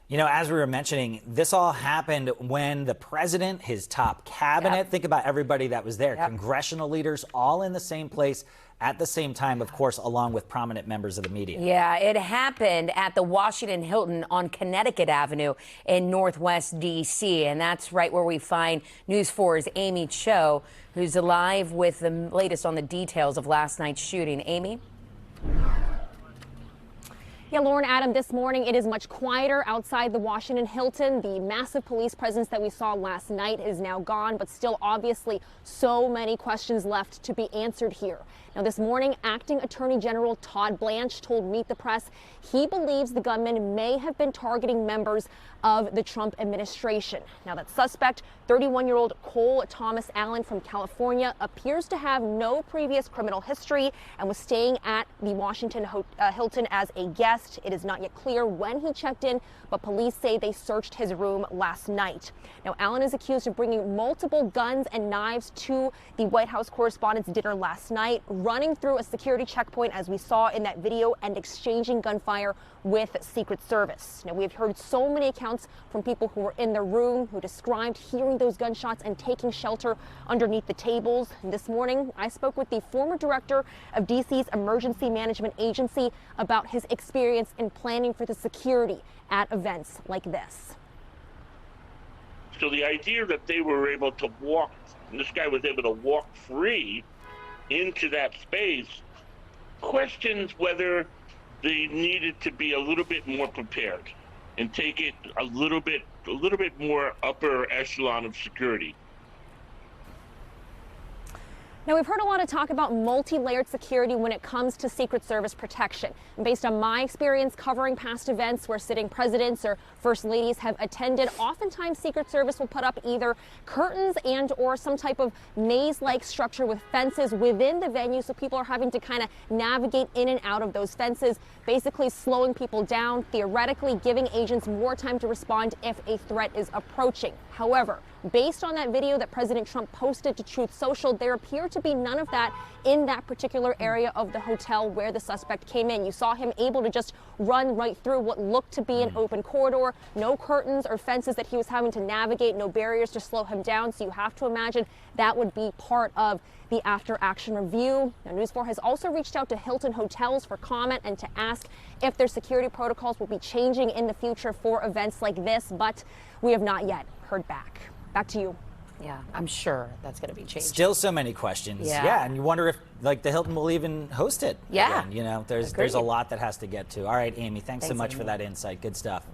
You know, as we were mentioning, this all happened when the president, his top cabinet, think about everybody that was there, congressional leaders, all in the same place at the same time, of course, along with prominent members of the media. Yeah, it happened at the Washington Hilton on Connecticut Avenue in Northwest D.C. And that's right where we find News 4's Aimee Cho, who's live with the latest on the details of last night's shooting. Aimee? Yeah, Lauren, Adam, this morning it is much quieter outside the Washington Hilton. The massive police presence that we saw last night is now gone, but still obviously so many questions left to be answered here. Now, this morning, Acting Attorney General Todd Blanche told Meet the Press he believes the gunman may have been targeting members of the Trump administration. Now, that suspect, 31-year-old Cole Thomas Allen from California, appears to have no previous criminal history and was staying at the Washington Hilton as a guest. It is not yet clear when he checked in, but police say they searched his room last night. Now, Allen is accused of bringing multiple guns and knives to the White House Correspondents Dinner last night, running through a security checkpoint as we saw in that video, and exchanging gunfire with Secret Service. Now, we have heard so many accounts from people who were in the room who described hearing those gunshots and taking shelter underneath the tables. And this morning, I spoke with the former director of DC's Emergency Management Agency about his experience in planning for the security at events like this. So the idea that they were able to walk, this guy was able to walk free into that space, questions whether they needed to be a little bit more prepared and take it a little bit more upper echelon of security. Now, we've heard a lot of talk about multi-layered security when it comes to Secret Service protection. And based on my experience covering past events where sitting presidents or first ladies have attended, oftentimes Secret Service will put up either curtains and or some type of maze-like structure with fences within the venue, so people are having to kind of navigate in and out of those fences, basically slowing people down, theoretically giving agents more time to respond if a threat is approaching. However, based on that video that President Trump posted to Truth Social, there appeared to be none of that in that particular area of the hotel where the suspect came in. You saw him able to just run right through what looked to be an open corridor, no curtains or fences that he was having to navigate, no barriers to slow him down. So you have to imagine that would be part of the after-action review. Now, News 4 has also reached out to Hilton hotels for comment and to ask if their security protocols will be changing in the future for events like this, but we have not yet heard back. Back to you. Yeah, I'm sure that's going to be changed. Still so many questions. Yeah, and you wonder if, like, the Hilton will even host it. Yeah. Again. You know, there's a lot that has to get to. All right, Aimee, thanks so much for that insight. Good stuff.